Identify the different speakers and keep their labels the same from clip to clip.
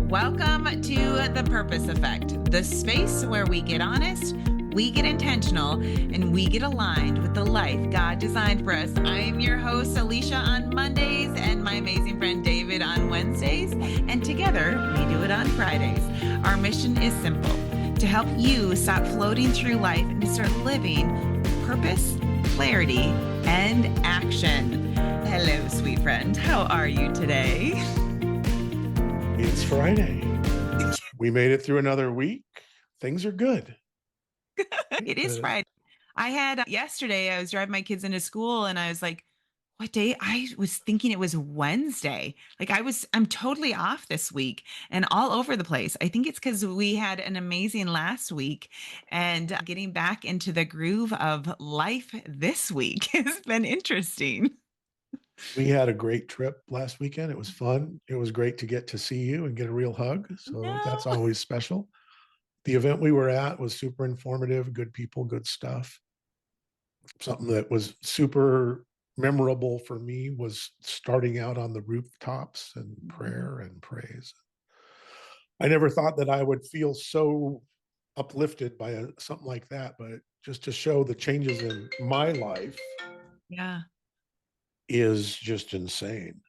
Speaker 1: Welcome to The Purpose Effect, the space where we get honest, we get intentional, and we get aligned with the life God designed for us. I am your host, Alesha, on Mondays, and my amazing friend David on Wednesdays, and together we do it on Fridays. Our mission is simple: to help you stop floating through life and to start living with purpose, clarity, and action. Hello, sweet friend. How are you today?
Speaker 2: It's Friday. We made it through another week. Things are good.
Speaker 1: It is Friday. I had yesterday, I was driving my kids into school and I was like, what day? I was thinking it was Wednesday. I'm totally off this week and all over the place. I think it's because we had an amazing last week, and getting back into the groove of life this week has been interesting.
Speaker 2: We had a great trip last weekend. It was fun. It was great to get to see you and get a real hug. So that's
Speaker 1: No.
Speaker 2: always special. The event we were at was super informative, good people, good stuff. Something that was super memorable for me was starting out on the rooftops and prayer and praise. I never thought that I would feel so uplifted by something like that, but just to show the changes in my life
Speaker 1: Yeah.
Speaker 2: is just insane.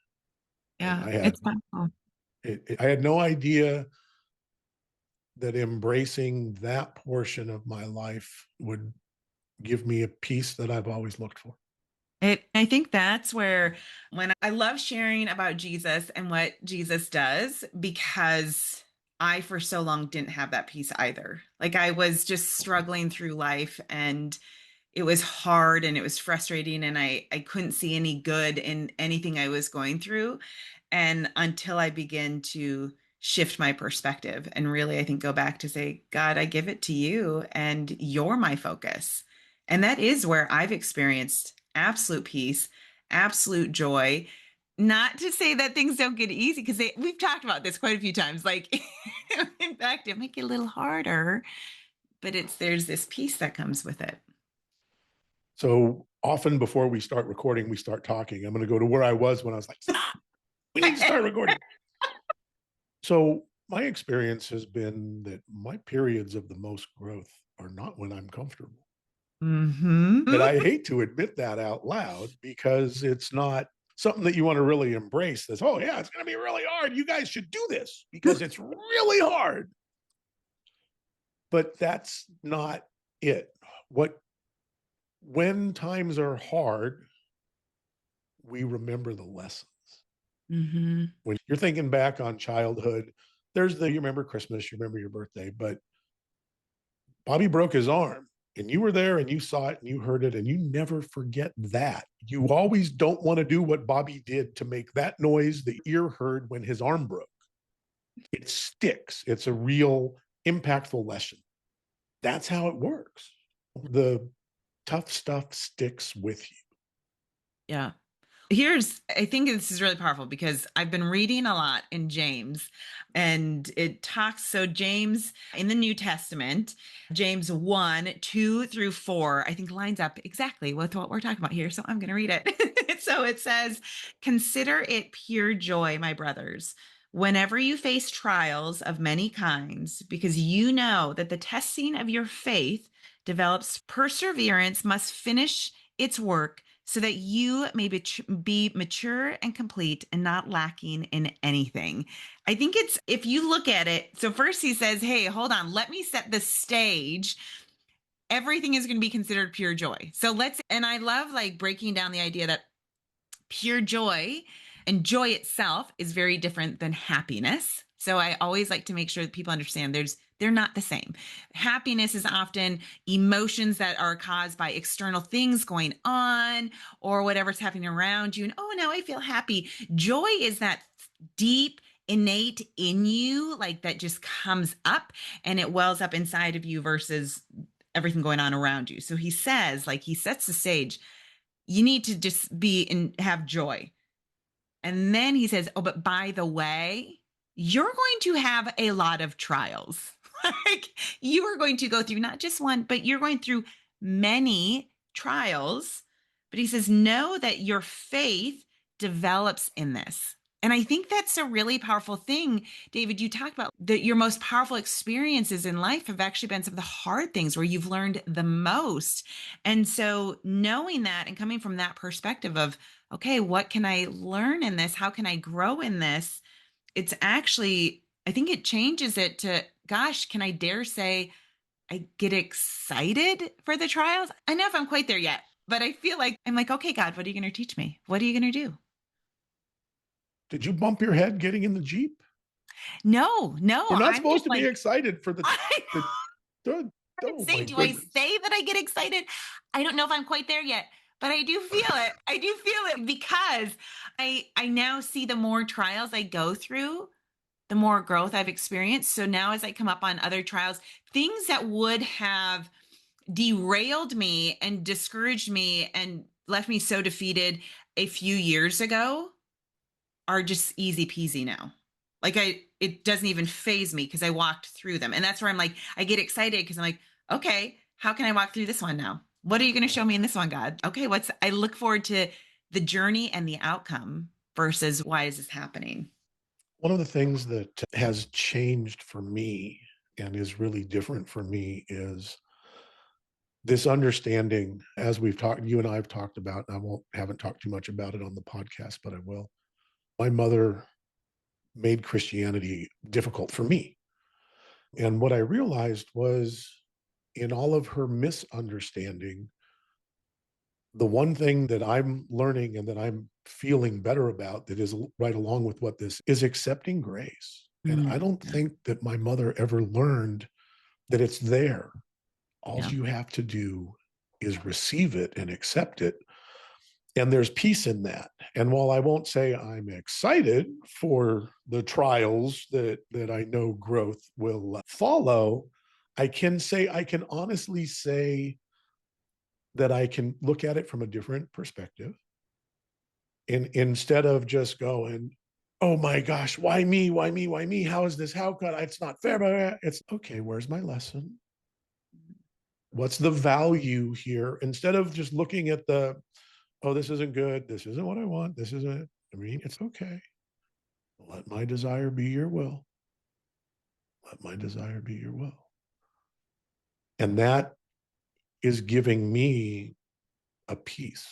Speaker 2: And
Speaker 1: Yeah. It's fun.
Speaker 2: I had no idea that embracing that portion of my life would give me a peace that I've always looked for.
Speaker 1: I think that's where, when I love sharing about Jesus and what Jesus does, because I for so long didn't have that peace either. Like, I was just struggling through life and it was hard and it was frustrating, and I couldn't see any good in anything I was going through. And until I began to shift my perspective and really, I think, go back to say, God, I give it to you and you're my focus. And that is where I've experienced absolute peace, absolute joy. Not to say that things don't get easy, because we've talked about this quite a few times. Like, in fact, it might get a little harder, but there's this peace that comes with it.
Speaker 2: So often before we start recording, we start talking. I'm going to go to where I was when I was like, stop, we need to start recording. So my experience has been that my periods of the most growth are not when I'm comfortable.
Speaker 1: Mm-hmm.
Speaker 2: And I hate to admit that out loud, because it's not something that you want to really embrace. This, oh yeah, it's going to be really hard. You guys should do this because it's really hard. But that's not it. When times are hard, we remember the lessons.
Speaker 1: Mm-hmm.
Speaker 2: When you're thinking back on childhood, you remember Christmas, you remember your birthday, but Bobby broke his arm and you were there and you saw it and you heard it, and you never forget that. You always don't want to do what Bobby did to make that noise the ear heard when his arm broke. It sticks. It's a real impactful lesson. That's how it works. The tough stuff sticks with you.
Speaker 1: Yeah. I think this is really powerful because I've been reading a lot in James, and it talks. So, James in the New Testament, James 1:2-4, I think lines up exactly with what we're talking about here. So, I'm going to read it. So, it says, "Consider it pure joy, my brothers, whenever you face trials of many kinds, because you know that the testing of your faith develops perseverance, must finish its work, so that you may be mature and complete and not lacking in anything." I think if you look at it, so first he says, hey, hold on, let me set the stage. Everything is going to be considered pure joy. And I love, like, breaking down the idea that pure joy and joy itself is very different than happiness. So I always like to make sure that people understand they're not the same. Happiness is often emotions that are caused by external things going on or whatever's happening around you. And, oh, now I feel happy. Joy is that deep, innate in you, like, that just comes up and it wells up inside of you versus everything going on around you. So he says, like, he sets the stage. You need to just be and have joy. And then he says, oh, but by the way, you're going to have a lot of trials. Like, you are going to go through not just one, but you're going through many trials. But he says, know that your faith develops in this. And I think that's a really powerful thing. David, you talk about that your most powerful experiences in life have actually been some of the hard things where you've learned the most. And so knowing that and coming from that perspective of, okay, what can I learn in this? How can I grow in this? It's actually, I think it changes it to, gosh, can I dare say I get excited for the trials? I know if I'm quite there yet, but I feel like I'm like, okay, God, what are you going to teach me? What are you going to do?
Speaker 2: Did you bump your head getting in the Jeep?
Speaker 1: No, no,
Speaker 2: You're not
Speaker 1: I'm
Speaker 2: supposed
Speaker 1: just
Speaker 2: to be
Speaker 1: like,
Speaker 2: excited for
Speaker 1: I
Speaker 2: the, the
Speaker 1: would
Speaker 2: oh
Speaker 1: say,
Speaker 2: my
Speaker 1: do I
Speaker 2: goodness.
Speaker 1: say that I get excited? I don't know if I'm quite there yet, but I do feel it. I do feel it because I now see the more trials I go through, the more growth I've experienced. So now as I come up on other trials, things that would have derailed me and discouraged me and left me so defeated a few years ago are just easy peasy now. Like it doesn't even phase me because I walked through them. And that's where I'm like, I get excited because I'm like, okay, how can I walk through this one now? What are you going to show me in this one, God? Okay, I look forward to the journey and the outcome versus why is this happening?
Speaker 2: One of the things that has changed for me and is really different for me is this understanding, as we've talked, you and I have talked about, and I won't haven't talked too much about it on the podcast, but I will. My mother made Christianity difficult for me. And what I realized was in all of her misunderstanding, the one thing that I'm learning and that I'm feeling better about that is right along with what this is accepting grace. And I don't
Speaker 1: Yeah,
Speaker 2: think that my mother ever learned that it's there. All
Speaker 1: yeah.
Speaker 2: you have to do is receive it and accept it. And there's peace in that. And while I won't say I'm excited for the trials that I know growth will follow, I can honestly say that I can look at it from a different perspective. And instead of just going, oh my gosh, why me? Why me? Why me? How is this? How could I? It's not fair. It's okay. Where's my lesson? What's the value here? Instead of just looking at oh, this isn't good. This isn't what I want. This isn't, I mean, it's okay. Let my desire be your will. Let my desire be your will. And that is giving me a peace.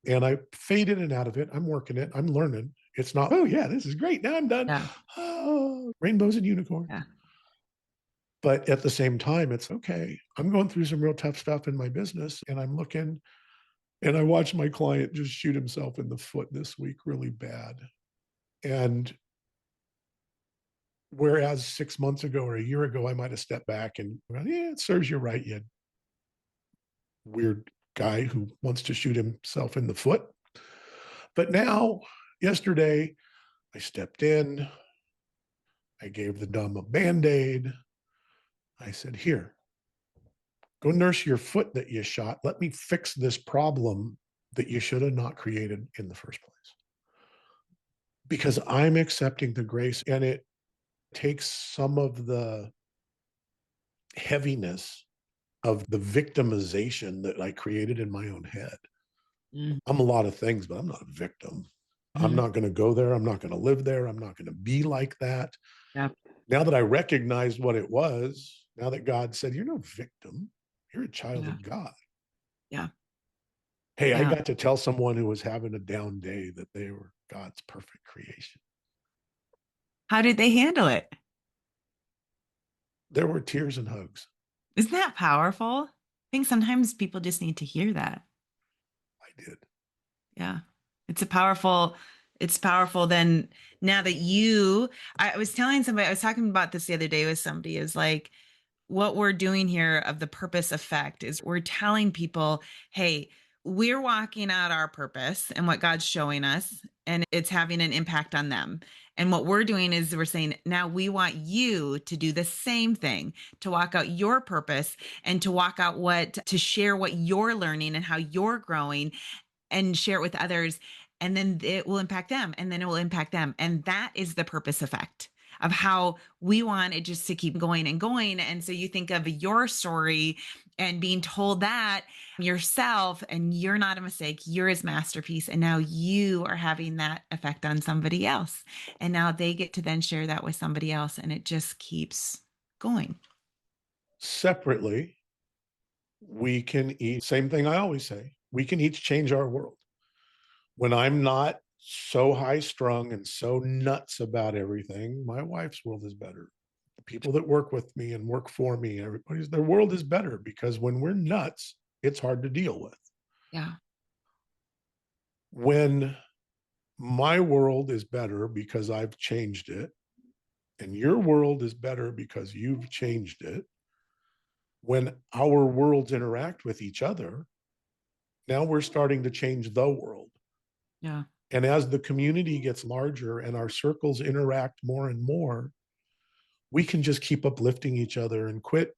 Speaker 2: And I fade in and out of it. I'm working it. I'm learning. It's not, oh, yeah, this is great. Now I'm done.
Speaker 1: Yeah,
Speaker 2: Oh, rainbows and unicorns.
Speaker 1: yeah.
Speaker 2: But at the same time, it's okay. I'm going through some real tough stuff in my business and I'm looking and I watched my client just shoot himself in the foot this week really bad. And whereas 6 months ago or a year ago, I might have stepped back and, well, yeah, it serves you right, you weird guy who wants to shoot himself in the foot. But now, yesterday, I stepped in, I gave the dumb a band aid. I said, here, go nurse your foot that you shot. Let me fix this problem that you should have not created in the first place. Because I'm accepting the grace and it takes some of the heaviness of the victimization that I created in my own head. I'm a lot of things, but I'm not a victim. I'm
Speaker 1: Mhm.
Speaker 2: not going to go there. I'm not going to live there. I'm not going to be like that.
Speaker 1: Yeah,
Speaker 2: Now that I recognized what it was, now that God said, you're no victim, you're a child
Speaker 1: yeah,
Speaker 2: of God.
Speaker 1: yeah,
Speaker 2: Hey, I
Speaker 1: yeah.
Speaker 2: got to tell someone who was having a down day that they were God's perfect creation.
Speaker 1: How did they handle it?
Speaker 2: There were tears and hugs.
Speaker 1: Isn't that powerful? I think sometimes people just need to hear that.
Speaker 2: I did.
Speaker 1: Yeah. It's powerful then now that I was telling somebody, I was talking about this the other day with somebody, is like what we're doing here of the purpose effect is we're telling people, hey, we're walking out our purpose and what God's showing us, and it's having an impact on them. And what we're doing is we're saying, now we want you to do the same thing, to walk out your purpose and to walk out to share what you're learning and how you're growing and share it with others. And then it will impact them and then it will impact them. And that is the purpose effect. of how we want it just to keep going and going. And so you think of your story and being told that yourself, and you're not a mistake, you're his masterpiece. And now you are having that effect on somebody else. And now they get to then share that with somebody else. And it just keeps going.
Speaker 2: Separately, we can each, same thing I always say, we can each change our world. When I'm not so high strung and so nuts about everything, my wife's world is better. The people that work with me and work for me, everybody's, their world is better, because when we're nuts, it's hard to deal with.
Speaker 1: Yeah.
Speaker 2: When my world is better because I've changed it, and your world is better because you've changed it, when our worlds interact with each other, now we're starting to change the world.
Speaker 1: Yeah.
Speaker 2: And as the community gets larger and our circles interact more and more, we can just keep uplifting each other and quit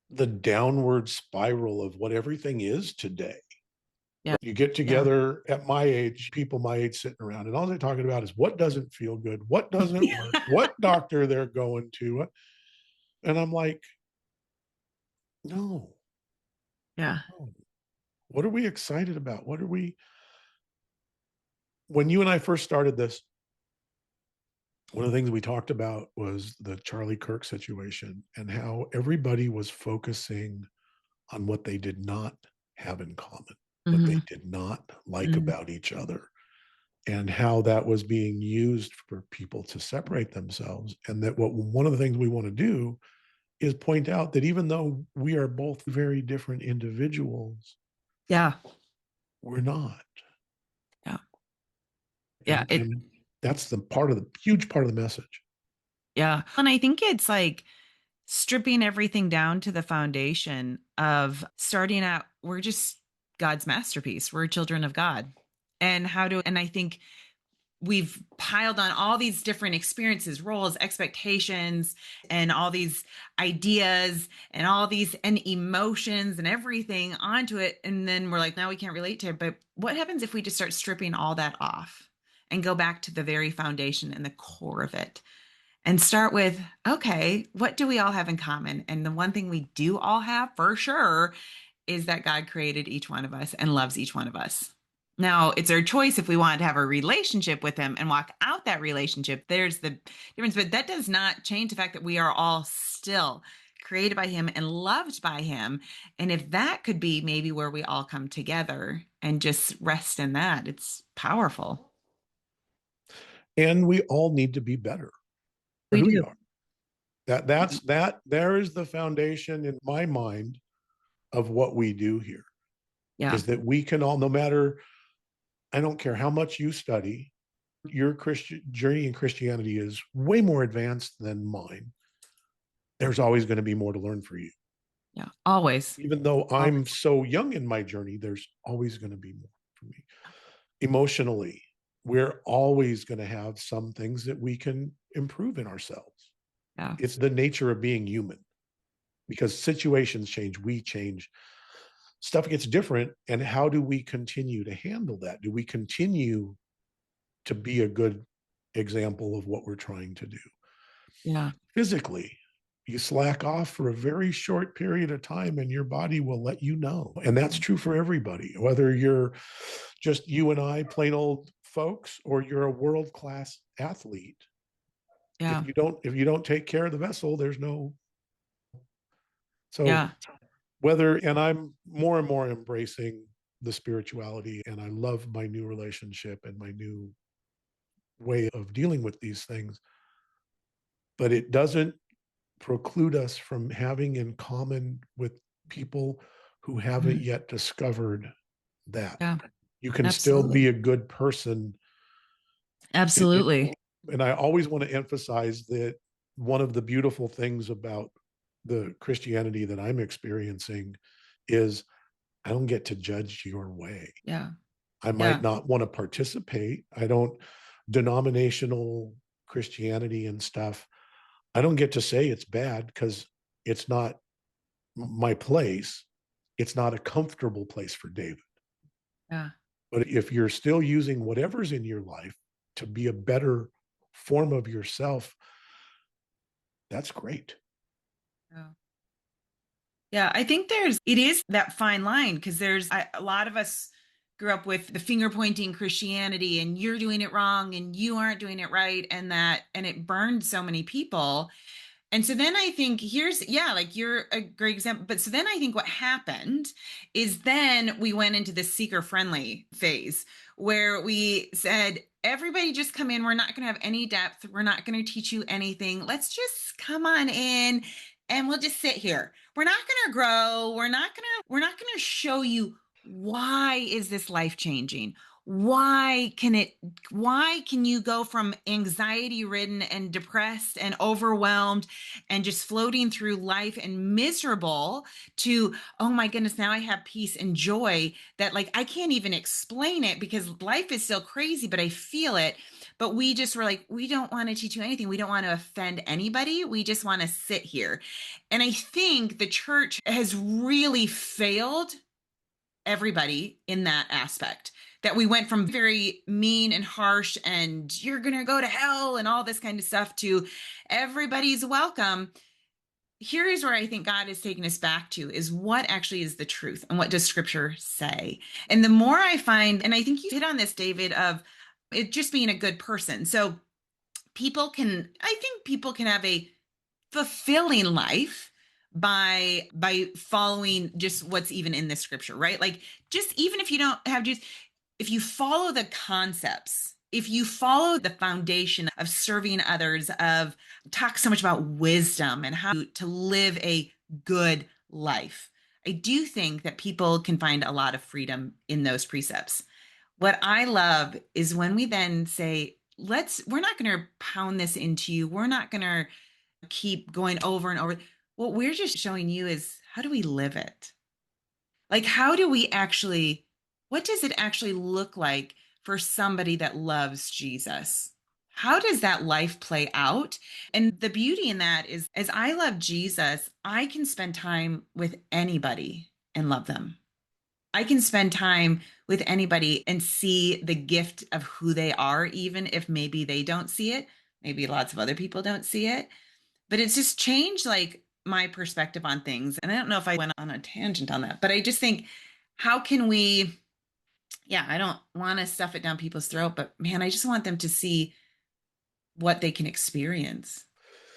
Speaker 2: the downward spiral of what everything is today.
Speaker 1: Yeah.
Speaker 2: You get
Speaker 1: Yeah.
Speaker 2: together at my age, people my age sitting around, and all they're talking about is what doesn't feel good, what doesn't work, what doctor they're going to. And I'm like, no,
Speaker 1: Yeah.
Speaker 2: no. What are we excited about? What are we, when you and I first started this, one of the things we talked about was the Charlie Kirk situation and how everybody was focusing on what they did not have in common, what they
Speaker 1: Hmm.
Speaker 2: did not like
Speaker 1: Hmm.
Speaker 2: about each other, and how that was being used for people to separate themselves. And that what one of the things we want to do is point out that even though we are both very different individuals,
Speaker 1: Yeah.
Speaker 2: we're not.
Speaker 1: Yeah. Yeah.
Speaker 2: And that's the part of the huge part of the message.
Speaker 1: Yeah. And I think it's like stripping everything down to the foundation of starting out, we're just God's masterpiece. We're children of God. And I think we've piled on all these different experiences, roles, expectations, and all these ideas and all these and emotions and everything onto it. And then we're like, now we can't relate to it. But what happens if we just start stripping all that off and go back to the very foundation and the core of it? And start with, okay, what do we all have in common? And the one thing we do all have for sure is that God created each one of us and loves each one of us. Now, it's our choice if we want to have a relationship with him and walk out that relationship. There's the difference, but that does not change the fact that we are all still created by him and loved by him. And if that could be maybe where we all come together and just rest in that, it's powerful.
Speaker 2: And we all need to be better for
Speaker 1: We
Speaker 2: who you
Speaker 1: do.
Speaker 2: are. That there is the foundation in my mind of what we do here,
Speaker 1: Yeah.
Speaker 2: is that we can all, no matter, I don't care how much you study, your Christian journey in Christianity is way more advanced than mine. There's always going to be more to learn for you.
Speaker 1: Yeah. Always.
Speaker 2: Even though I'm
Speaker 1: Always.
Speaker 2: so young in my journey, there's always going to be more for me. Emotionally, we're always going to have some things that we can improve in ourselves.
Speaker 1: Yeah.
Speaker 2: It's the nature of being human, because situations change, we change, stuff gets different. And how do we continue to handle that? Do we continue to be a good example of what we're trying to do?
Speaker 1: Yeah.
Speaker 2: Physically, you slack off for a very short period of time and your body will let you know. And that's true for everybody, whether you're just you and I, plain old folks, or you're a world-class athlete.
Speaker 1: Yeah.
Speaker 2: If you don't take care of the vessel, there's no. So
Speaker 1: Yeah.
Speaker 2: whether, and I'm more and more embracing the spirituality, and I love my new relationship and my new way of dealing with these things, but it doesn't preclude us from having in common with people who haven't
Speaker 1: Mhm.
Speaker 2: yet discovered that.
Speaker 1: Yeah.
Speaker 2: You can still
Speaker 1: Absolutely.
Speaker 2: be a good person.
Speaker 1: Absolutely.
Speaker 2: And I always want to emphasize that one of the beautiful things about the Christianity that I'm experiencing is I don't get to judge your way.
Speaker 1: Yeah.
Speaker 2: I might
Speaker 1: Yeah.
Speaker 2: not want to participate. I don't, denominational Christianity and stuff, I don't get to say it's bad because it's not my place. It's not a comfortable place for David.
Speaker 1: Yeah.
Speaker 2: But if you're still using whatever's in your life to be a better form of yourself, That's great.
Speaker 1: Yeah. Yeah, I think it is that fine line because a lot of us grew up with the finger pointing Christianity and you're doing it wrong and you aren't doing it right and it burned so many people. And so then I think yeah, like you're a great example. But so then I think what happened is then we went into the seeker friendly phase where we said, everybody just come in. We're not going to have any depth. We're not going to teach you anything. Let's just come on in and we'll just sit here. We're not going to grow. We're not going to show you why is this life changing? Why can you go from anxiety ridden and depressed and overwhelmed and just floating through life and miserable to, oh my goodness, now I have peace and joy that like I can't even explain it because life is still crazy, but I feel it. But we just were like, we don't want to teach you anything. We don't want to offend anybody. We just want to sit here. And I think the church has really failed everybody in that aspect, that we went from very mean and harsh and you're going to go to hell and all this kind of stuff to everybody's welcome. Here is where I think God is taking us back to is what actually is the truth and what does scripture say. And the more I find, and I think you hit on this, David, of it just being a good person. So I think people can have a fulfilling life by following just what's even in the scripture, right? Like just even if you don't have just if you follow the concepts, if you follow the foundation of serving others, of talk so much about wisdom and how to live a good life. I do think that people can find a lot of freedom in those precepts. What I love is when we then say, we're not going to pound this into you. We're not going to keep going over and over. What we're just showing you is how do we live it? Like, what does it actually look like for somebody that loves Jesus? How does that life play out? And the beauty in that is, as I love Jesus, I can spend time with anybody and love them. I can spend time with anybody and see the gift of who they are, even if maybe they don't see it. Maybe lots of other people don't see it, but it's just changed like my perspective on things. And I don't know if I went on a tangent on that, but I just think, how can we, yeah, I don't want to stuff it down people's throat, but man, I just want them to see what they can experience,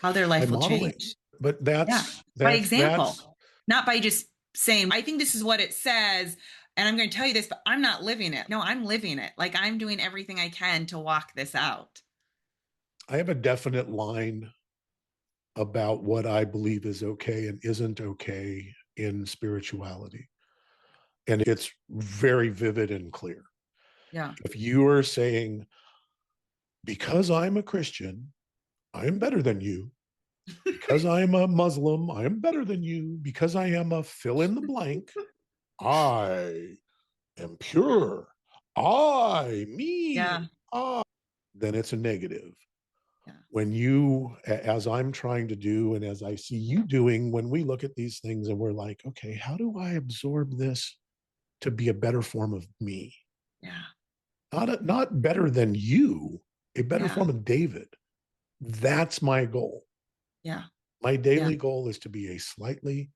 Speaker 1: how their
Speaker 2: By
Speaker 1: life will
Speaker 2: modeling.
Speaker 1: change.
Speaker 2: But
Speaker 1: Yeah.
Speaker 2: that's
Speaker 1: By
Speaker 2: that's
Speaker 1: example,
Speaker 2: that's
Speaker 1: not by just saying, I think this is what it says. And I'm going to tell you this, but I'm not living it. No, I'm living it. Like I'm doing everything I can to walk this out.
Speaker 2: I have a definite line about what I believe is okay and isn't okay in spirituality. And it's very vivid and clear.
Speaker 1: Yeah.
Speaker 2: If you are saying, because I'm a Christian, I am better than you. Because I am a Muslim, I am better than you. Because I am a fill in the blank, I am pure.
Speaker 1: Yeah.
Speaker 2: I, then it's a negative.
Speaker 1: Yeah.
Speaker 2: When you, as I'm trying to do, and as I see you doing, when we look at these things and we're like, okay, how do I absorb this to be a better form of me?
Speaker 1: Yeah.
Speaker 2: Not better than you, a better
Speaker 1: Yeah.
Speaker 2: form of David. That's my goal.
Speaker 1: Yeah.
Speaker 2: My
Speaker 1: Yeah.
Speaker 2: daily goal is to be a slightly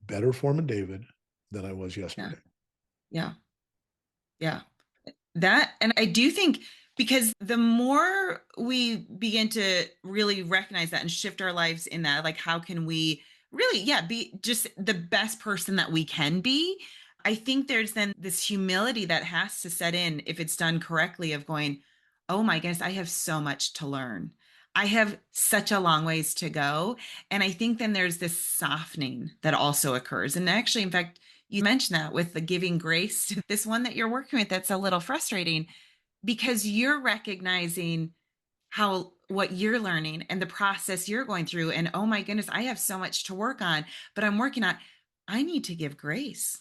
Speaker 2: better form of David than I was
Speaker 1: Yeah.
Speaker 2: yesterday.
Speaker 1: Yeah. Yeah. That, and I do think because the more we begin to really recognize that and shift our lives in that, like, how can we really, yeah, be just the best person that we can be? I think there's then this humility that has to set in if it's done correctly of going, oh my goodness, I have so much to learn. I have such a long ways to go. And I think then there's this softening that also occurs. And actually, in fact, you mentioned that with the giving grace to this one that you're working with that's a little frustrating because you're recognizing how what you're learning and the process you're going through. And oh my goodness, I have so much to work on, but I'm working on, I need to give grace.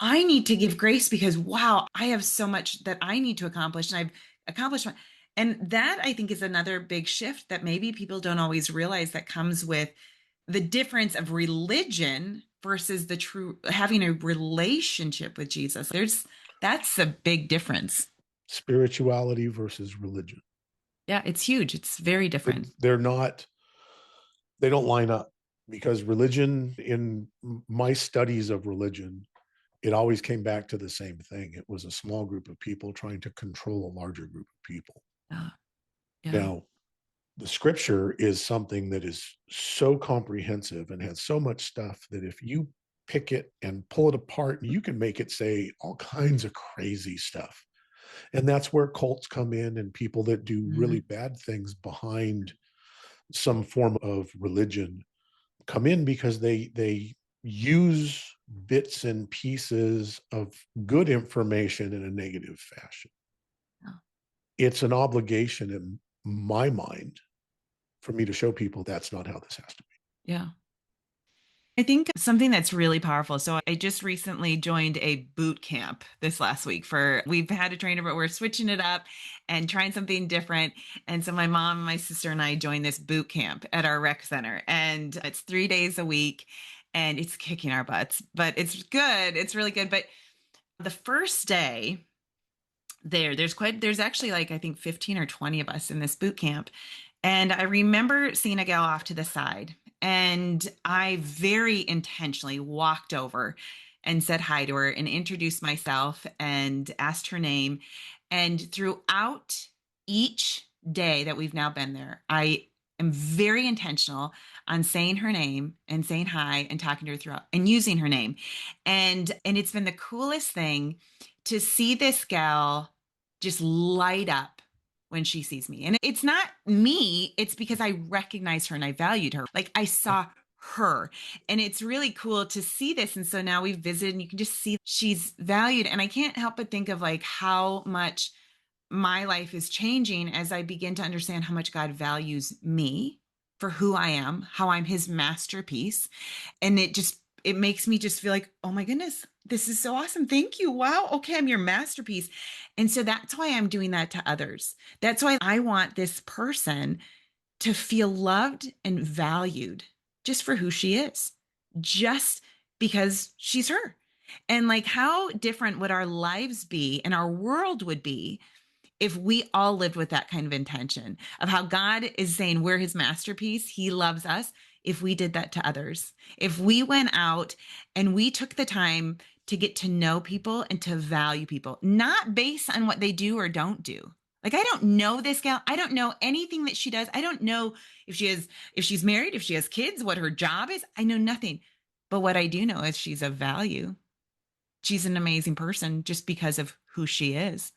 Speaker 1: I need to give grace because wow, I have so much that I need to accomplish and I've accomplished. And that I think is another big shift that maybe people don't always realize that comes with the difference of religion versus the true having a relationship with Jesus. That's a big difference.
Speaker 2: Spirituality versus religion.
Speaker 1: Yeah, it's huge. It's very different.
Speaker 2: They're not, They don't line up because religion, in my studies of religion, it always came back to the same thing. It was a small group of people trying to control a larger group of people.
Speaker 1: Yeah. Yeah.
Speaker 2: Now, the scripture is something that is so comprehensive and has so much stuff that if you pick it and pull it apart, you can make it say all kinds of crazy stuff. And that's where cults come in and people that do really
Speaker 1: Mhm.
Speaker 2: bad things behind some form of religion come in because they use bits and pieces of good information in a negative fashion.
Speaker 1: Yeah.
Speaker 2: It's an obligation in my mind for me to show people that's not how this has to be.
Speaker 1: Yeah. I think something that's really powerful. So I just recently joined a boot camp this last week for we've had a trainer, but we're switching it up and trying something different. And so my mom, my sister, and I joined this boot camp at our rec center. And it's 3 days a week and it's kicking our butts, but it's good. It's really good. But the first day there's actually like I think 15 or 20 of us in this boot camp. And I remember seeing a gal off to the side, and I very intentionally walked over and said hi to her and introduced myself and asked her name. And throughout each day that we've now been there, I am very intentional on saying her name and saying hi and talking to her throughout and using her name. And it's been the coolest thing to see this gal just light up when she sees me. And it's not me, it's because I recognized her and I valued her. Like I saw her. And it's really cool to see this. And so now we've visited and you can just see she's valued. And I can't help but think of like how much my life is changing as I begin to understand how much God values me for who I am, how I'm his masterpiece. And it makes me just feel like, oh my goodness, this is so awesome. Thank you. Wow. Okay, I'm your masterpiece. And so that's why I'm doing that to others. That's why I want this person to feel loved and valued just for who she is, just because she's her. And like, how different would our lives be and our world would be if we all lived with that kind of intention of how God is saying we're his masterpiece, he loves us. If we did that to others, if we went out and we took the time to get to know people and to value people, not based on what they do or don't do. Like I don't know this gal. I don't know anything that she does. I don't know if she's married, if she has kids, what her job is. I know nothing. But what I do know is she's of value. She's an amazing person just because of who she is.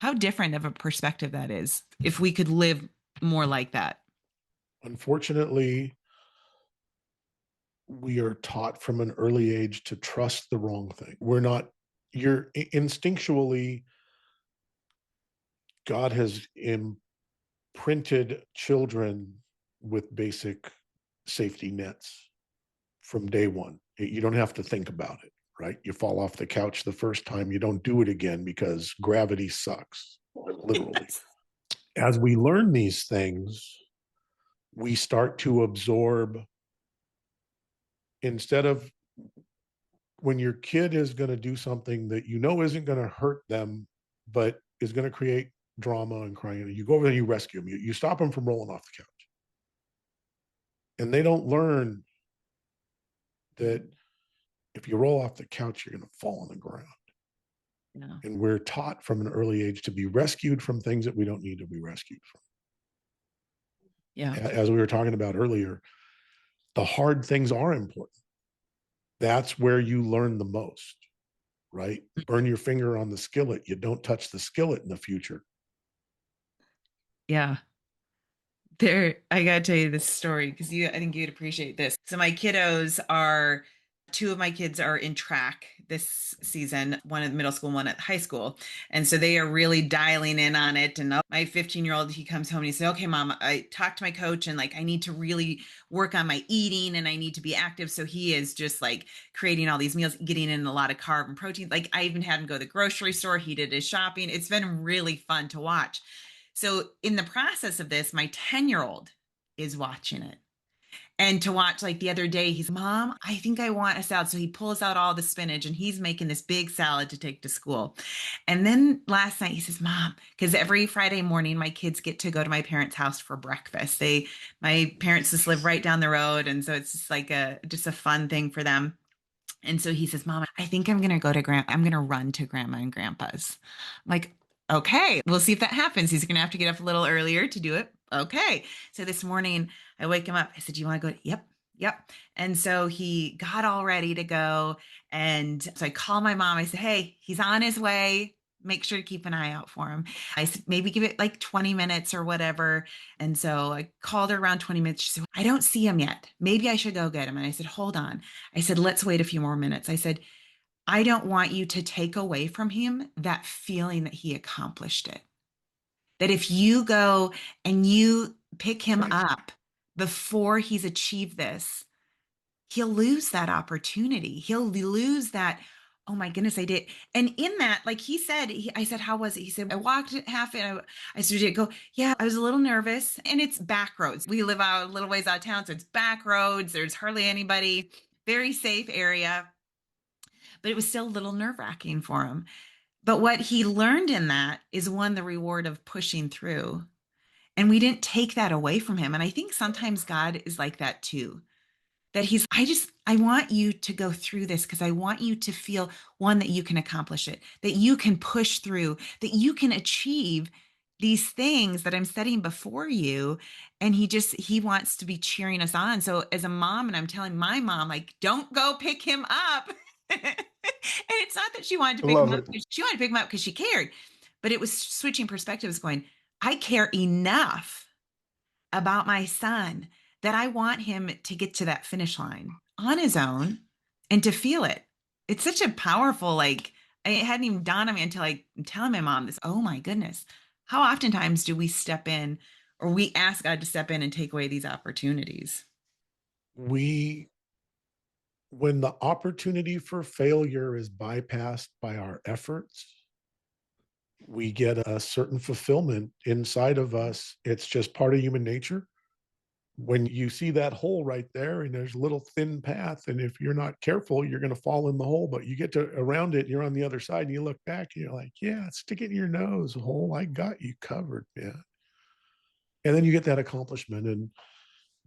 Speaker 1: How different of a perspective that is if we could live more like that.
Speaker 2: Unfortunately, we are taught from an early age to trust the wrong thing. We're not, you're instinctually, God has imprinted children with basic safety nets from day one. You don't have to think about it, right? You fall off the couch the first time, you don't do it again because gravity sucks, literally.
Speaker 1: Yes.
Speaker 2: As we learn these things, we start to absorb instead of when your kid is going to do something that you know isn't going to hurt them, but is going to create drama and crying, you go over there and you rescue them. You stop them from rolling off the couch. And they don't learn that if you roll off the couch, you're going to fall on the ground.
Speaker 1: Yeah.
Speaker 2: And we're taught from an early age to be rescued from things that we don't need to be rescued
Speaker 1: Yeah.
Speaker 2: from. As we were talking about earlier, the hard things are important. That's where you learn the most, right? Burn your finger on the skillet. You don't touch the skillet in the future.
Speaker 1: Yeah. There, I gotta tell you this story because I think you'd appreciate this. So my kiddos are, two of my kids are in track this season, one at middle school, one at high school. And so they are really dialing in on it. And my 15-year-old, he comes home and he says, okay, mom, I talked to my coach and like, I need to really work on my eating and I need to be active. So he is just like creating all these meals, getting in a lot of carb and protein. Like I even had him go to the grocery store. He did his shopping. It's been really fun to watch. So in the process of this, my 10-year-old is watching it. And to watch, like the other day, he's, Mom, I think I want a salad. So he pulls out all the spinach and he's making this big salad to take to school. And then last night he says, Mom, because every Friday morning my kids get to go to my parents' house for breakfast. My parents just live right down the road. And so it's just like just a fun thing for them. And so he says, Mom, I think I'm going to run to grandma and grandpa's. I'm like, okay, we'll see if that happens. He's going to have to get up a little earlier to do it. Okay. So this morning I wake him up. I said, do you want to go? Yep. Yep. And so he got all ready to go. And so I call my mom. I said, hey, he's on his way. Make sure to keep an eye out for him. I said, maybe give it like 20 minutes or whatever. And so I called her around 20 minutes. She said, I don't see him yet. Maybe I should go get him. And I said, hold on. I said, let's wait a few more minutes. I said, I don't want you to take away from him that feeling that he accomplished it. That if you go and you pick
Speaker 2: That's
Speaker 1: him
Speaker 2: right.
Speaker 1: up before he's achieved this, he'll lose that opportunity. He'll lose that. Oh my goodness, I did. And in that, like he said, I said, how was it? He said, I walked half and I started to go, yeah, I was a little nervous. And it's back roads. We live out a little ways out of town. So it's back roads. There's hardly anybody, very safe area. But it was still a little nerve wracking for him. But what he learned in that is one, the reward of pushing through. And we didn't take that away from him. And I think sometimes God is like that too, that I want you to go through this because I want you to feel one, that you can accomplish it, that you can push through, that you can achieve these things that I'm setting before you. And he wants to be cheering us on. So as a mom, and I'm telling my mom, like, don't go pick him up. And it's not that she wanted to
Speaker 2: I
Speaker 1: pick him
Speaker 2: love
Speaker 1: up,
Speaker 2: it.
Speaker 1: she wanted to pick him up because she cared, but it was switching perspectives going, I care enough about my son that I want him to get to that finish line on his own and to feel it. It's such a powerful, like, it hadn't even dawned on me until I'm telling my mom this. Oh my goodness. How oftentimes do we step in or we ask God to step in and take away these opportunities?
Speaker 2: We, when the opportunity for failure is bypassed by our efforts, we get a certain fulfillment inside of us. It's just part of human nature. When you see that hole right there and there's a little thin path, and if you're not careful, you're going to fall in the hole, but you get to around it and you're on the other side and you look back and you're like, yeah, stick it in your nose, hole. I got you covered, man. And then you get that accomplishment. And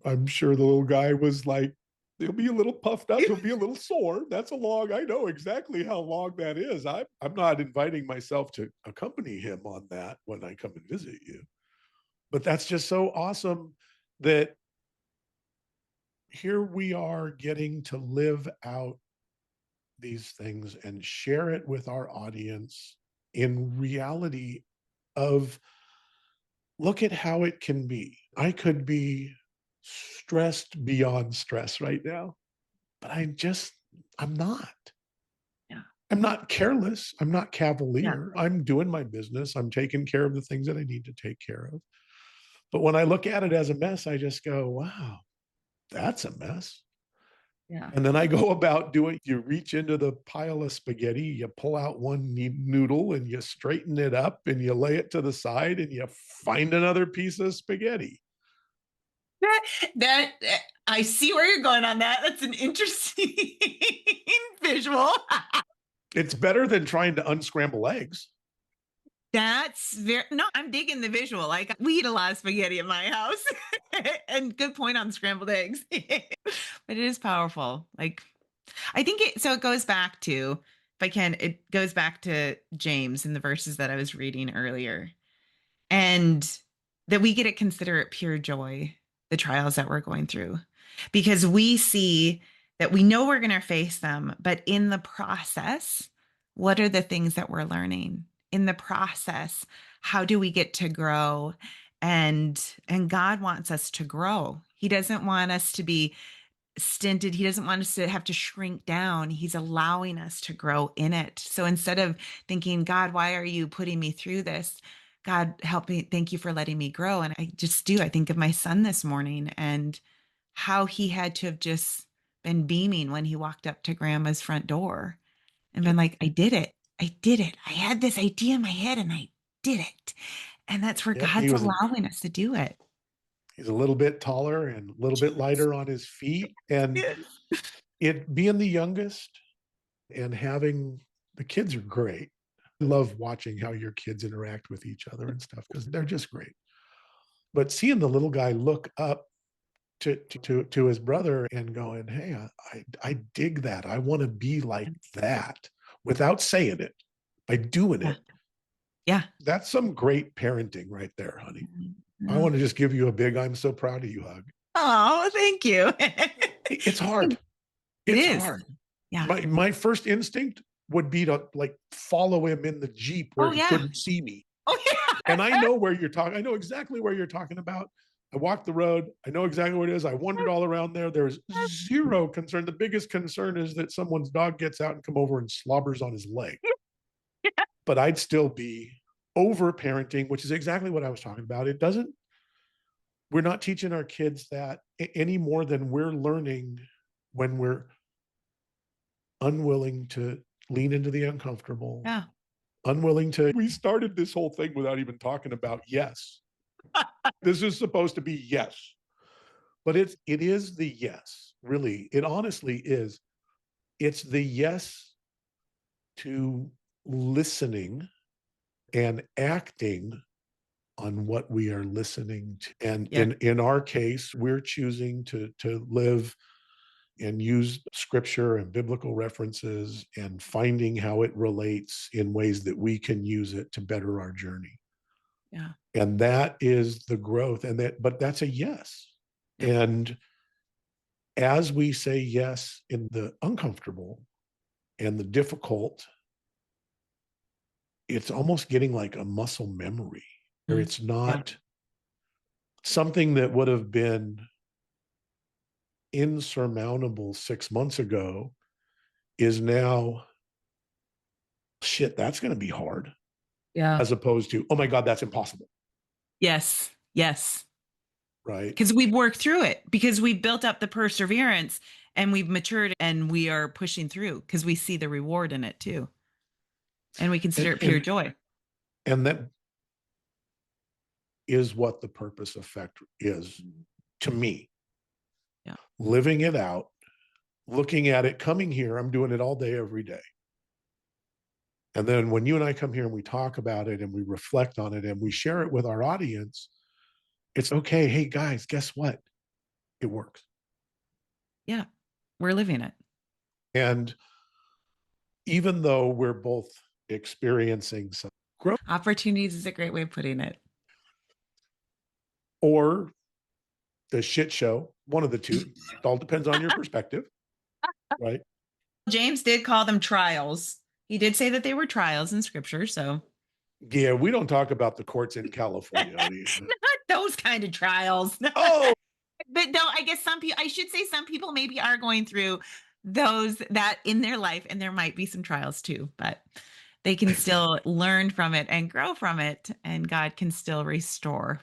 Speaker 2: I'm sure the little guy was like, he'll be a little puffed up. He'll be a little sore. That's a long, I know exactly how long that is. I'm not inviting myself to accompany him on that when I come and visit you. But that's just so awesome that here we are getting to live out these things and share it with our audience in reality of look at how it can be. I could be stressed beyond stress right now, but I'm not.
Speaker 1: Yeah.
Speaker 2: I'm not careless. I'm not
Speaker 1: Yeah.
Speaker 2: cavalier. I'm doing my business. I'm taking care of the things that I need to take care of. But when I look at it as a mess, I just go, wow, that's a mess.
Speaker 1: Yeah.
Speaker 2: And then I go about doing, you reach into the pile of spaghetti, you pull out one noodle and you straighten it up and you lay it to the side and you find another piece of spaghetti.
Speaker 1: That, that I see where you're going on that. That's an interesting visual.
Speaker 2: It's better than trying to unscramble eggs.
Speaker 1: That's very, no, I'm digging the visual. Like we eat a lot of spaghetti in my house. And good point on scrambled eggs. But it is powerful. Like I think it goes back to, if I can, it goes back to James in the verses that I was reading earlier. And that we get to consider it pure joy, the trials that we're going through, because we see that we know we're going to face them, but in the process, what are the things that we're learning? In the process, how do we get to grow? And God wants us to grow. He doesn't want us to be stinted. He doesn't want us to have to shrink down. He's allowing us to grow in it. So instead of thinking, God, why are you putting me through this? God, help me. Thank you for letting me grow. And I just do. I think of my son this morning and how he had to have just been beaming when he walked up to grandma's front door and been
Speaker 2: Yep.
Speaker 1: like, I did it. I did it. I had this idea in my head and I did it. And that's where
Speaker 2: Yep.
Speaker 1: God's allowing us to do it.
Speaker 2: He's a little bit taller and a little bit lighter on his feet. And
Speaker 1: Yes.
Speaker 2: it being the youngest and having the kids are great. I love watching how your kids interact with each other and stuff because they're just great. But seeing the little guy look up to his brother and going, "Hey, I dig that. I want to be like that," without saying it, by doing
Speaker 1: Yeah.
Speaker 2: it.
Speaker 1: Yeah.
Speaker 2: That's some great parenting right there, honey. I
Speaker 1: Yeah.
Speaker 2: want to just give you a big "I'm so proud of you" hug.
Speaker 1: Oh, thank you.
Speaker 2: It's hard.
Speaker 1: It
Speaker 2: It's
Speaker 1: is.
Speaker 2: hard.
Speaker 1: Yeah.
Speaker 2: My first instinct would be to like follow him in the Jeep where
Speaker 1: Oh,
Speaker 2: he
Speaker 1: yeah.
Speaker 2: couldn't see me.
Speaker 1: Oh,
Speaker 2: And I
Speaker 1: yeah.
Speaker 2: know where you're talking. I know exactly where you're talking about. I walked the road. I know exactly what it is. I wandered all around there. There's zero concern. The biggest concern is that someone's dog gets out and come over and slobbers on his leg. But I'd still be over parenting, which is exactly what I was talking about. It doesn't, we're not teaching our kids that any more than we're learning when we're unwilling to lean into the uncomfortable,
Speaker 1: Yeah.
Speaker 2: unwilling to. We started this whole thing without even talking about yes. This is supposed to be yes, but it is the yes. Really, it honestly is. It's the yes to listening and acting on what we are listening to. And
Speaker 1: Yeah.
Speaker 2: in our case, we're choosing to live and use scripture and biblical references and finding how it relates in ways that we can use it to better our journey.
Speaker 1: Yeah.
Speaker 2: And that is the growth. And that, but that's a yes.
Speaker 1: Yeah.
Speaker 2: And as we say yes in the uncomfortable and the difficult, it's almost getting like a muscle memory where
Speaker 1: Mm.
Speaker 2: it's
Speaker 1: Yeah.
Speaker 2: not something that would have been insurmountable 6 months ago is now, shit, that's going to be hard,
Speaker 1: Yeah.
Speaker 2: as opposed to, oh my God, that's impossible.
Speaker 1: Yes. Yes.
Speaker 2: Right.
Speaker 1: Because we've worked through it, because we've built up the perseverance and we've matured and we are pushing through because we see the reward in it too. And we consider
Speaker 2: And,
Speaker 1: it pure
Speaker 2: and,
Speaker 1: joy.
Speaker 2: and that is what the purpose effect is to me.
Speaker 1: Yeah.
Speaker 2: Living it out, looking at it, coming here, I'm doing it all day, every day. And then when you and I come here and we talk about it and we reflect on it and we share it with our audience, it's okay. Hey guys, guess what? It works.
Speaker 1: Yeah. We're living it.
Speaker 2: And even though we're both experiencing some growth
Speaker 1: Opportunities is a great way of putting it.
Speaker 2: or the shit show, one of the two, it all depends on your perspective, right?
Speaker 1: James did call them trials. He did say that they were trials in scripture. So,
Speaker 2: Yeah, we don't talk about the courts in California.
Speaker 1: not those kind of trials.
Speaker 2: Oh,
Speaker 1: But no, I guess some people, I should say some people maybe are going through those that in their life, and there might be some trials too, but they can still learn from it and grow from it, and God can still restore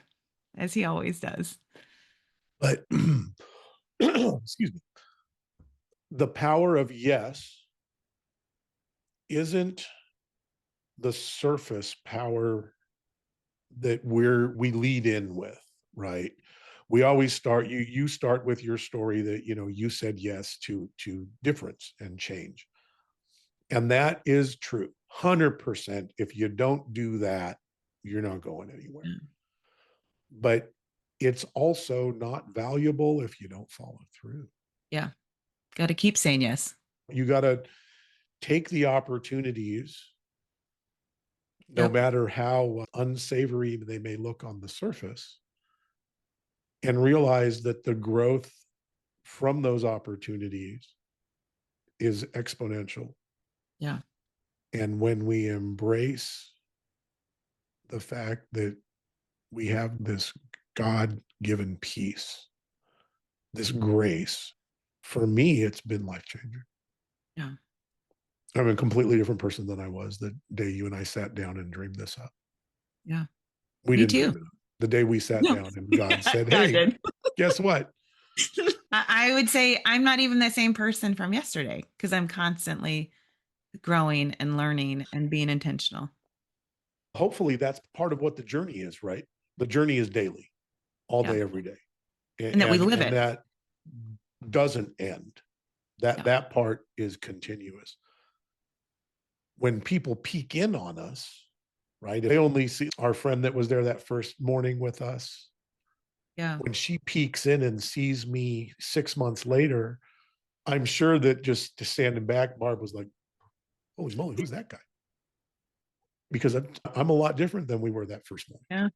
Speaker 1: as he always does.
Speaker 2: but excuse me. The power of yes isn't the surface power that we lead in with, right? We always start, you start with your story that, you said yes to difference and change. And that is true. 100%. If you don't do that, you're not going anywhere.
Speaker 1: Mm.
Speaker 2: But it's also not valuable if you don't follow through.
Speaker 1: Yeah. Got to keep saying yes.
Speaker 2: You got to take the opportunities, no
Speaker 1: Yep.
Speaker 2: matter how unsavory they may look on the surface, and realize that the growth from those opportunities is exponential.
Speaker 1: Yeah.
Speaker 2: And when we embrace the fact that we have this God given peace, this grace, for me, it's been life changing.
Speaker 1: Yeah.
Speaker 2: I'm a completely different person than I was the day you and I sat down and dreamed this up.
Speaker 1: Yeah.
Speaker 2: We
Speaker 1: Me
Speaker 2: didn't
Speaker 1: too.
Speaker 2: dream it up. The day we sat
Speaker 1: No.
Speaker 2: down and God said,
Speaker 1: God
Speaker 2: hey,
Speaker 1: did.
Speaker 2: guess what?
Speaker 1: I would say I'm not even the same person from yesterday because I'm constantly growing and learning and being intentional.
Speaker 2: Hopefully, that's part of what the journey is, right? The journey is daily, all
Speaker 1: Yeah.
Speaker 2: day, every day.
Speaker 1: And that we live
Speaker 2: and
Speaker 1: it.
Speaker 2: that doesn't end.
Speaker 1: Yeah.
Speaker 2: That part is continuous. When people peek in on us, right? If they only see our friend that was there that first morning with us.
Speaker 1: Yeah.
Speaker 2: When she peeks in and sees me 6 months later, I'm sure that just standing back, Barb was like, holy moly, who's that guy? Because I'm a lot different than we were that first morning.
Speaker 1: Yeah.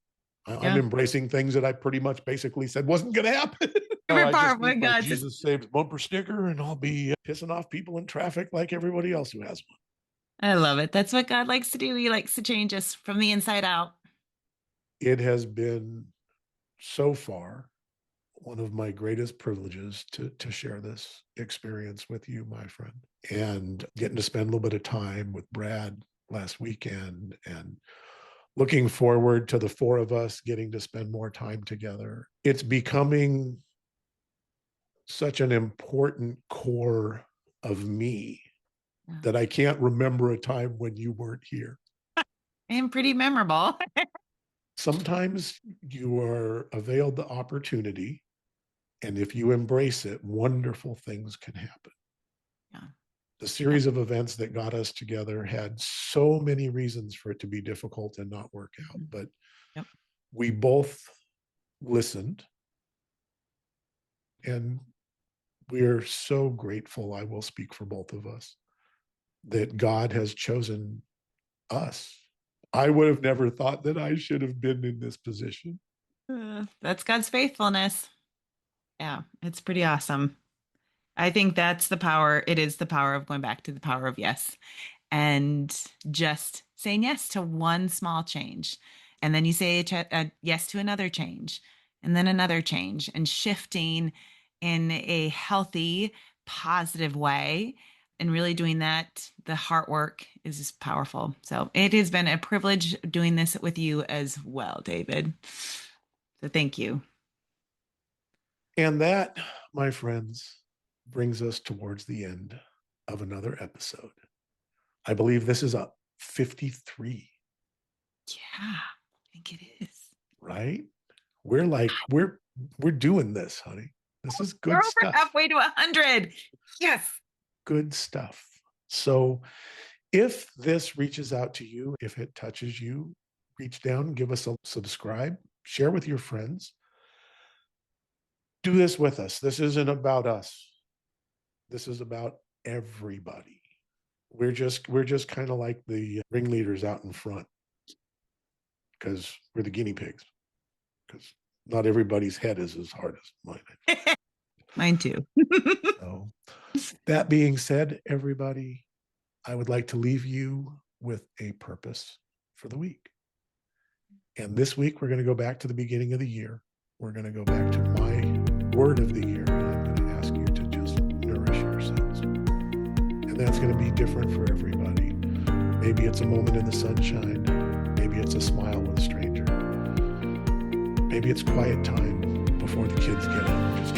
Speaker 2: I'm
Speaker 1: Yeah.
Speaker 2: embracing things that I pretty much basically said wasn't going to happen. No,
Speaker 1: Favorite
Speaker 2: I
Speaker 1: part
Speaker 2: just
Speaker 1: when
Speaker 2: need my
Speaker 1: God says,
Speaker 2: Jesus Saves bumper sticker and I'll be pissing off people in traffic like everybody else who has one.
Speaker 1: I love it. That's what God likes to do. He likes to change us from the inside out.
Speaker 2: It has been so far one of my greatest privileges to share this experience with you, my friend, and getting to spend a little bit of time with Brad last weekend and looking forward to the four of us getting to spend more time together. It's becoming such an important core of me
Speaker 1: Yeah.
Speaker 2: that I can't remember a time when you weren't here.
Speaker 1: And pretty memorable.
Speaker 2: Sometimes you are availed the opportunity, and if you embrace it, wonderful things can happen.
Speaker 1: Yeah.
Speaker 2: The series of events that got us together had so many reasons for it to be difficult and not work out, but
Speaker 1: Yep.
Speaker 2: we both listened, and we're so grateful. I will speak for both of us that God has chosen us. I would have never thought that I should have been in this position.
Speaker 1: That's God's faithfulness. Yeah, it's pretty awesome. I think that's the power. It is the power of going back to the power of yes and just saying yes to one small change. And then you say yes to another change and then another change and shifting in a healthy, positive way. And really doing that, the heart work is just powerful. So it has been a privilege doing this with you as well, David. So thank you.
Speaker 2: And that, my friends, brings us towards the end of another episode. I believe this is up 53.
Speaker 1: Yeah, I think it is.
Speaker 2: Right? We're like, we're doing this, honey. This is
Speaker 1: We're
Speaker 2: good
Speaker 1: over
Speaker 2: stuff.
Speaker 1: halfway to 100. Yes.
Speaker 2: Good stuff. So if this reaches out to you, if it touches you, reach down, give us a subscribe, share with your friends. Do this with us. This isn't about us. This is about everybody. We're just kind of like the ringleaders out in front because we're the guinea pigs. Because not everybody's head is as hard as mine.
Speaker 1: Mine too.
Speaker 2: So, that being said, everybody, I would like to leave you with a purpose for the week. And this week, we're going to go back to the beginning of the year. We're going to go back to my word of the year. And I'm going to ask you to just nourish yourselves. And that's going to be different for everybody. Maybe it's a moment in the sunshine. Maybe it's a smile with a stranger. Maybe it's quiet time before the kids get up. Just